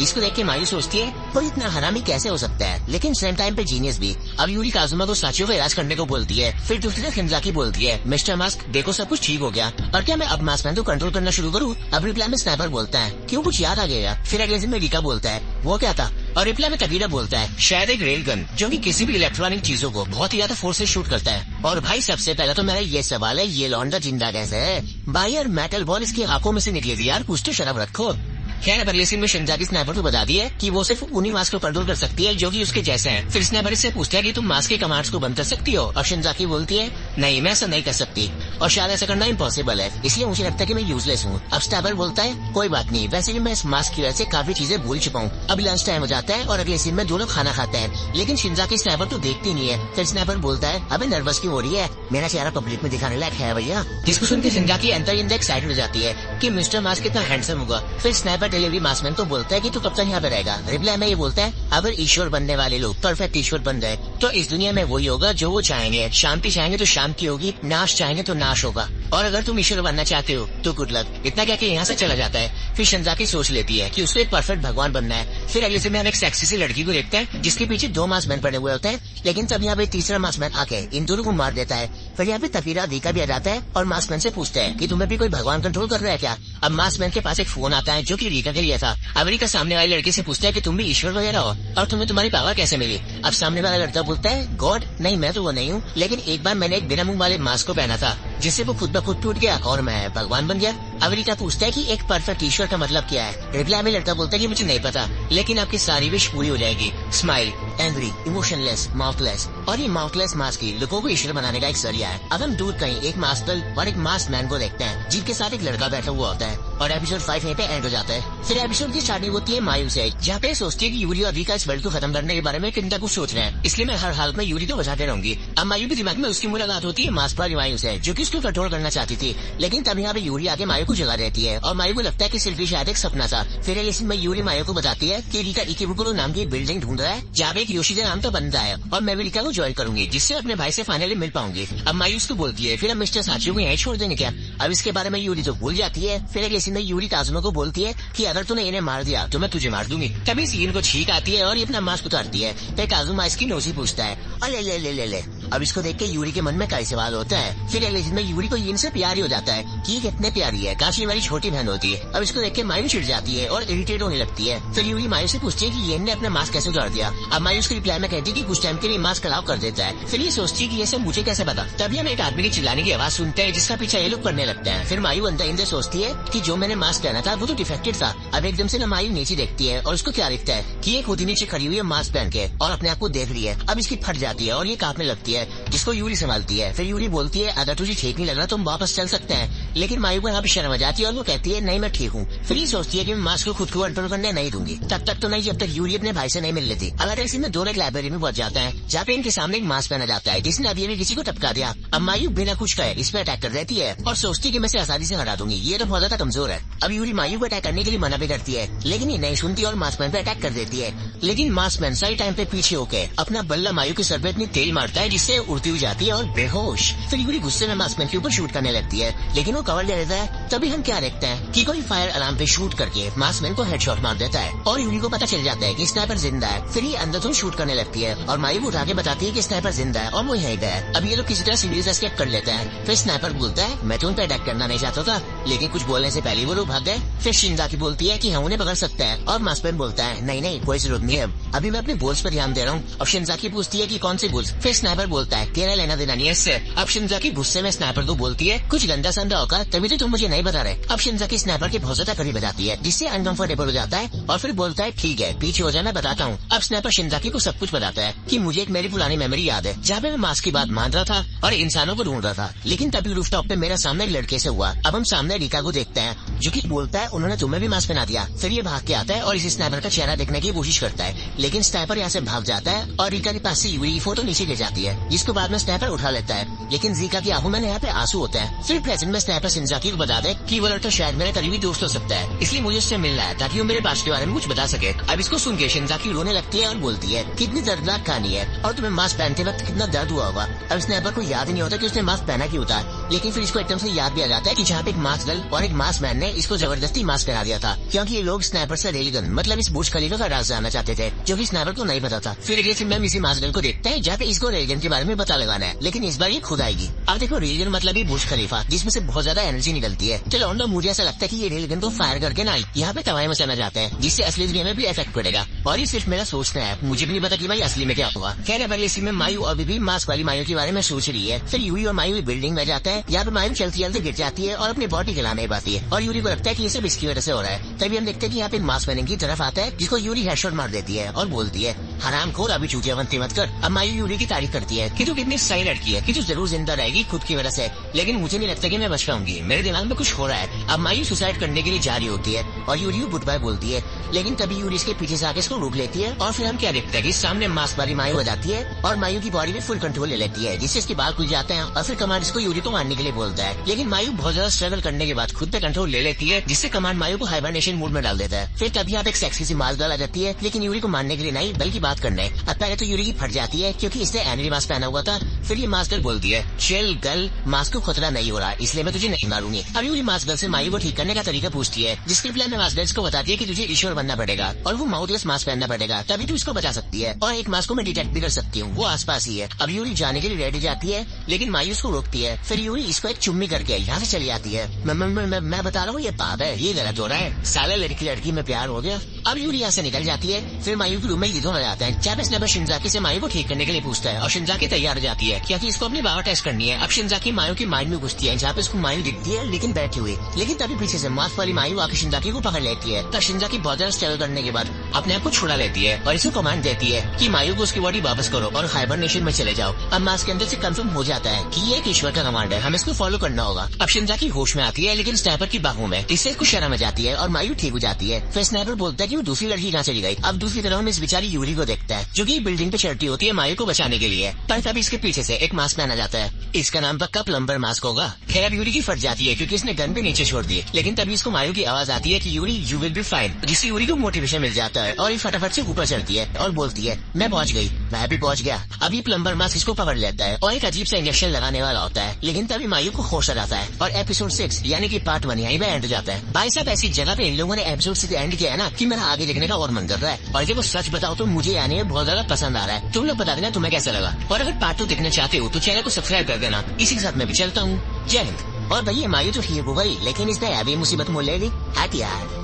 इसको देख के मायू सोचती है वो इतना हरामी कैसे हो सकता है, लेकिन सेम टाइम पे जीनियस भी। अब यूरी काजुमा को साचियों का इलाज करने को बोलती है। फिर दूसरी तरफ शिनजाकी बोलती है मिस्टर मास्क देखो सब कुछ ठीक हो गया, और क्या मैं अब मास्क मैन को कंट्रोल करना शुरू करूँ। अब रिप्लाई में स्नाइपर बोलता है क्यों कुछ याद आ गया। फिर अगले दिन में रिका बोलता है वो क्या था, और रिप्लाई में तकीरा बोलता है शायद एक रेल गन, जो कि किसी भी इलेक्ट्रॉनिक चीजों को बहुत ही ज्यादा फोर्स से शूट करता है। और भाई सबसे पहले तो मेरा ये सवाल है ये लौंडा जिंदा कैसे है भाई, यार मेटल बॉल इसकी आंखों में से निकली थी यार, कुछ तो शर्म रखो। खैर अगले सीन में शिनजाकी स्नाइपर को बता दी है कि वो सिर्फ उन्हीं मास्क को कंट्रोल कर सकती है जो कि उसके जैसे हैं। फिर स्नाइपर इससे पूछता है कि तुम मास्क के कमांड्स को बंद कर सकती हो, और शिनजाकी बोलती है नहीं मैं ऐसा नहीं कर सकती और शायद ऐसा करना इम्पॉसिबल है, इसलिए मुझे लगता है कि मैं यूजलेस हूँ। अब स्नैपर बोलता है कोई बात नहीं, वैसे भी मैं इस मास्क की वजह से काफी चीजें भूल चुका हूँ। अब लंच टाइम हो जाता है और अगले सीन में दोनों खाना खाते हैं, लेकिन शिनज़ाकी स्नैपर तो देखती नहीं है। फिर स्नैपर बोलता है अबे नर्वस क्यों हो रही है, मेरा चेहरा पब्लिक में दिखाने लायक है भैया। जिसको सुन के शिनज़ाकी अंदर एक्साइटेड हो जाती है कि मिस्टर मास्क कितना हैंडसम होगा। फिर स्नैपर डिलीवरी मास्कमैन को बोलता है कि तू कब तक यहाँ पे रहेगा। रिप्लाई में ये बोलता है अगर ईश्वर बनने वाले लोग परफेक्ट ईश्वर बन गए तो इस दुनिया में वही होगा जो वो चाहेंगे। शांति चाहेंगे तो शांति होगी, नाश चाहेंगे तो नाश होगा, और अगर तुम ईश्वर बनना चाहते हो तो गुड लक। इतना क्या कि यहाँ से चला जाता है। फिर शिनज़ाकी सोच लेती है कि उसको एक परफेक्ट भगवान बनना है। फिर अगले में हम एक सेक्सी सी लड़की को देखते हैं जिसके पीछे 2 मास्कमैन पड़े हुए होते हैं, लेकिन तब यहाँ पे तीसरा मास्कमैन आके इन दोनों को मार देता है। फिर यहाँ पे तफीरा रीका भी आ जाता है और मास्कमैन से पूछता है कि तुम्हें भी कोई भगवान कंट्रोल कर रहा है क्या। अब मास्कमैन के पास एक फोन आता है जो कि रीका के लिए था। अब रीका सामने वाले लड़के से पूछता है कि तुम भी ईश्वर वगैरह हो और तुम्हें तुम्हारी पावर कैसे मिली। अब सामने वाला लड़का बोलता है गॉड नहीं, मैं तो वो नहीं हूँ, लेकिन एक बार मैंने एक बिना मुंह वाले मास्क को पहना था जिससे वो खुद ब खुद टूट गया और मैं भगवान बन गया। अब रीका पूछता है कि एक परफेक्ट ईश्वर का मतलब क्या है। रिप्लाई में लड़का बोलता है कि मुझे नहीं पता, लेकिन आपकी सारी विश पूरी हो जाएगी। Smile, angry, emotionless, mouthless. और ये माउथलेस मास्क ही लोगों को ईश्वर बनाने का एक जरिया है। अब हम दूर कहीं एक मास्टर और एक मास्क मैन को देखते हैं जिनके साथ एक लड़का बैठा हुआ होता है और एपिसोड 5 यहीं पे एंड हो जाता है। फिर एपिसोड की स्टार्टिंग होती है मायू से, जहाँ पे सोचती है कि यूरी और रीका इस वर्ल्ड को खत्म करने के बारे में कितना कुछ सोच रहे हैं, इसलिए मैं हर हाल में यूरी को बचाते रहूंगी। अब मायू के दिमाग में उसकी मुलाकात होती है मास्क वाली मायू से, जो कि उसको कंट्रोल करना चाहती थी, लेकिन तब यहाँ पे यूरी आके मायू को जगा देती है और मायू को लगता है कि सिर्फ शायद एक सपना था। फिर इसमें यूरी मायू को बताती है कि रीका इकिबुकुरो नाम की बिल्डिंग ढूंढ रहा है जहाँ पे एक योशिदा नाम का बंदा है और मैं भी रीका को ज्वाइन करूंगी, जिससे अपने भाई से फाइनली मिल पाऊंगी। अब मायू उसको बोलती है फिर हम मिस्टर साचियो को यहीं छोड़ देंगे क्या। अब इसके बारे में यूरी तो भूल जाती है। फिर एक में यूरी काजुमा को बोलती है कि अगर तूने इन्हें मार दिया तो मैं तुझे मार दूंगी। तभी सीन को छींक आती है और ये अपना मास्क उतारती है। फिर काजुमा इसकी नोजी पूछता है और ले ले ले ले ले। अब इसको देख के यूरी के मन में कई सवाल होता है। फिर अगले में यूरी को यिन से प्यार ही हो जाता है कि कितने प्यारी है, काश ये मेरी छोटी बहन होती है। अब इसको देख के मायू चिढ़ जाती है और इरिटेट होने लगती है। फिर यूरी मायू से पूछती है कि यिन ने अपना मास्क कैसे उतार दिया। अब मायू उसके रिप्लाई में कहती है कि कुछ टाइम के लिए मास्क अलाउ कर देता है। फिर ये सोचती है कि ये सब मुझे कैसे पता। तभी हम एक आदमी की चिल्लाने की आवाज सुनते हैं जिसका पीछा ये लोग करने लगते हैं। फिर मायू अंदर अंदर सोचती है कि जो मैंने मास्क पहना था वो तो डिफेक्टेड था। अब एकदम से ना मायू नीचे देखती है और उसको क्या दिखता है कि ये खुद ही नीचे खड़ी हुई है मास्क पहन के और अपने आप को देख रही है। अब इसकी फट जाती है और ये कांपने लगती है, जिसको यूरी संभालती है। फिर यूरी बोलती है अगर तुझे ठीक नहीं लग रहा तो हम वापस चल सकते हैं, लेकिन मायू को यहाँ पे शर्म आ जाती है और वो कहती है नहीं मैं ठीक हूँ। फिर ये सोचती है कि मैं मास्क को खुद को कंट्रोल करने नहीं दूंगी, तब तक तो नहीं जब तक यूरी अपने भाई से नहीं मिल लेती। अगर ऐसे में दोनों एक लाइब्रेरी में पहुंच जाता है जहाँ पे इनके सामने एक मास्क पहना जाता है जिसने अभी अभी किसी को टपका दिया। अब मायू बिना कुछ कहे इस पे अटैक कर देती है और सोचती है कि मैं इसे आसानी से हरा दूंगी, ये तो बहुत ज्यादा कमजोर है। अब यूरी मायू को अटैक करने के लिए मना भी करती है, लेकिन ये नहीं सुनती और मास्कमैन पे अटैक कर देती है। लेकिन मास्कमैन सही टाइम पे पीछे होके अपना बल्ला मायू के सर पे इतनी तेल मारता है जिससे उड़ती हुई जाती है और बेहोश। फिर यूरी गुस्से में मास्कमैन के ऊपर शूट करने लगती है, लेकिन वो कवर ले लेता है। तभी हम क्या देखते हैं कि कोई फायर अलार्म पे शूट करके मास्कमैन को हेडशॉट मार देता है और यूरी को पता चल जाता है कि स्नाइपर जिंदा है। फिर ये अंदर शूट करने लगती है और मायू उठा के बताती है कि स्नाइपर जिंदा है और वो यहीं पे है। अब ये लोग किसी तरह सीरीज एस्केप कर लेते हैं। फिर स्नाइपर बोलता है मैं तो उन पे अटैक करना नहीं चाहता था, लेकिन कुछ बोलने से पहले वो लोग भाग गए। फिर शिनज़ाकी बोलती है कि हम उन्हें पकड़ सकते हैं और मास्कमैन बोलता है नहीं नहीं कोई जरूरत नहीं है, अभी मैं अपने गोल्स पर ध्यान दे रहा हूँ। अब शिनज़ाकी पूछती है कि कौन से गोल्स। फिर स्नाइपर बोलता है तेरा लेना देना नहीं है इससे। अब शिनज़ाकी गुस्से में स्नाइपर को बोलती है कुछ गंदा संदा होगा तभी तो तुम मुझे नहीं बता रहे। अब शिनज़ाकी स्नाइपर के बहुत ज्यादा करीब जाती है जिससे अनकंफर्टेबल हो जाता है और फिर बोलता है ठीक है पीछे हो जाना बताता हूँ। अब स्नाइपर शिनज़ाकी को सब कुछ बताता है कि मुझे एक मेरी पुरानी मेमोरी याद है जहाँ पे मैं मास्क की बात मान रहा था और इंसानों को ढूंढ रहा था, लेकिन तभी रूफटॉप पे मेरा सामने एक लड़के से हुआ। अब हम सामने रीका को देखते हैं जो कि बोलता है उन्होंने तुम्हें भी मास्क पहना दिया। फिर ये भाग के आता है और इस स्नाइपर का चेहरा देखने की कोशिश करता है, लेकिन स्नाइपर यहाँ से भाग जाता है और रीका के पास से यूरी फोटो नीचे ले जाती है, जिसको बाद में स्नाइपर उठा लेता है, लेकिन रीका की आंखों में यहाँ पे आंसू होते हैं। फिर प्रेजेंट में स्नाइपर शिनज़ाकी को बता दे कि वो लड़का शायद मेरे करीबी दोस्त हो सकता है, इसलिए मुझे उससे मिलना है ताकि वो मेरे पास के बारे में कुछ बता सके। अब इसको सुन के शिनज़ाकी रोने लगती है और बोलती है कितनी दर्दनाक कहानी है और तुम्हें मास्क पहनते वक्त कितना दर्द हुआ होगा। अब स्नाइपर को याद ही नहीं होता कि उसने मास्क पहना क्यों था, लेकिन फिर इसको एकदम से याद भी आ जाता है कि जहाँ पे एक मास्क गर्ल और एक मास्क मैन ने इसको जबरदस्ती मास्क पहना दिया था, क्योंकि ये लोग स्नाइपर से रेलगन मतलब इस बुर्ज खलीफा का राज जानना चाहते थे, जो कि स्नाइपर को नहीं पता था। फिर अगले फिल्म में इसी मास्क गर्ल को देखते हैं जहाँ पे इसको रेलगन के बारे में पता लगाना है, लेकिन इस बार ये खुद आएगी। अब देखो रेलगन मतलब ये बुर्ज खलीफा जिसमें से बहुत ज्यादा एनर्जी निकलती है। चलो और मुझे ऐसा लगता है कि ये रेलगन को फायर करके ना यहाँ पे तबाही मचाना चाहते हैं, जिससे असली दुनिया में भी इफेक्ट पड़ेगा। और ये सिर्फ मेरा सोचना है, मुझे भी नहीं पता कि भाई असली में क्या होगा। खैर अगले सीन में मायू और भी मास्क वाली मायू के बारे में सोच रही है। फिर यूरी और मायू बिल्डिंग में जाता है, यहाँ पे मायू चलती चलती गिर जाती है और अपनी बॉडी हिला नहीं पाती है और यूरी को लगता है कि ये सब इसकी वजह से हो रहा है। तभी हम देखते हैं कि यहाँ पे मास्क मैन की तरफ आता है जिसको यूरी हेडशॉट मार देती है और बोलती है हरामखोर, अभी चूतियावंती मत कर। अब मायू यूरी की तारीफ करती है कि तू कितनी सही लड़की है, कि तू जरूर जिंदा रहेगी खुद की वजह से, लेकिन मुझे नहीं लगता कि मैं बच पाऊंगी, मेरे दिमाग में कुछ हो रहा है। अब मायू सुसाइड करने के लिए जा रही होती है और यूरी गुड बाय बोलती है, लेकिन तभी यूरी इसके पीछे से आके इसको रोक लेती है। और फिर हम क्या देखते हैं कि सामने मास्क वाली मायू आ जाती है और मायू की बॉडी में फुल कंट्रोल ले लेती है, जिससे इसके बाल खुल जाते हैं। और फिर कमांड इसको यूरी को मारने के लिए बोलता है, लेकिन मायू बहुत ज्यादा स्ट्रगल करने के बाद खुद पे कंट्रोल ले लेती है, जिससे कमांड मायू को हाइबरनेशन मोड में डाल देता है। फिर तभी आप एक सेक्सी सी मास्क डाल आ जाती है, लेकिन यूरी को मारने के लिए नहीं बल्कि बात करने। अब पहले तो यूरी की फट जाती है क्योंकि इसने एनिमी मास्क पहना हुआ था। फिर ये मास्क गर्ल बोलती है, चिल गर्ल, मास्क को खतरा नहीं हो रहा, इसलिए मैं तुझे नहीं मारूंगी। अब यूरी मास्क गर्ल से मायू को ठीक करने का तरीका पूछती है, जिसके प्लान में मास्क गर्ल को बताती है कि तुझे ईश्वर बनना पड़ेगा और वो माउथलेस मास्क पहनना पड़ेगा, तभी तू इसको बचा सकती है। और एक मास्क को मैं डिटेक्ट भी कर सकती हूँ, वो आसपास ही है। अब यूरी जाने के लिए रेडी जाती है, लेकिन मायू उसको रोकती है। फिर यूरी इसको एक चुम्मी करके यहाँ से चली जाती है। मैं बता रहा हूँ ये पाप है, ये गलत हो रहा है, साले लड़की में प्यार हो गया। अब यूरी यहाँ से निकल जाती है। फिर मायू के रूम में ये दोनों जाते हैं, जहाँ पे स्नाइपर शिनजाकी से मायू को ठीक करने के लिए पूछता है और शिनजाकी तैयार हो जाती है क्योंकि इसको अपनी पावर टेस्ट करनी है। अब शिनजाकी मायू की माइंड में घुसती है, जहाँ पे उसको मायू दिखती है लेकिन बैठी हुई, लेकिन तभी पीछे से मास्क वाली मायू आके शिनजाकी को पकड़ लेती है। तब शिनजाकी बहुत ज्यादा स्ट्रगल करने के बाद अपने आप को छुड़ा लेती है और इसको कमांड देती है कि मायू को उसकी बॉडी वापस करो और हाइबरनेशन में चले जाओ। अब मास्क के अंदर से कंफर्म हो जाता है कि ये एक ईश्वर का कमांड है, हमें इसको फॉलो करना होगा। अब शिनजाकी होश में आती है, लेकिन स्नाइपर की बाहों में, इससे कुछ शर्म आ जाती है और मायू ठीक हो जाती है। फिर स्नाइपर बोलता है कि वो दूसरी लड़की कहाँ चली गई। अब दूसरी तरफ में इस बेचारी यूरी को देखता है, जो कि बिल्डिंग पे चढ़ती होती है मायू को बचाने के लिए। पर तभी इसके पीछे से एक मास्क पहना जाता है, इसका नाम पक्का प्लम्बर मास्क होगा। खैर अब यूरी की फट जाती है क्योंकि इसने गन पे नीचे छोड़ दी, लेकिन तभी इसको मायू की आवाज आती है कि Yuri you will be fine, जिससे यूरी को मोटिवेशन मिल जाता है और ये फटाफट से ऊपर चढ़ती है और बोलती है, मैं पहुंच गई, मैं भी पहुंच गया। अभी प्लम्बर मास्क इसको पकड़ लेता है और एक अजीब सा इंजेक्शन लगाने वाला होता है, लेकिन तभी मायू को होश आ जाता है और एपिसोड 6 यानी कि पार्ट 1 यहीं पे एंड हो जाता है। भाई साहब ऐसी जगह पे इन लोगों ने एपिसोड 6 एंड किया है ना कि मेरा आगे देखने का और मन कर रहा है। और जब वो सच बताओ तो मुझे यानी बहुत ज्यादा पसंद आ रहा है। तुम लोग बता देना तुम्हें कैसा लगा, और अगर पार्ट 2 देखना चाहते हो तो चैनल को सब्सक्राइब कर देना। इसी के साथ मैं भी चलता हूँ, जय हिंद। और भैया मायू तो ठीक हो गई, लेकिन इसने अभी मुसीबत मोल ले ली, हट यार।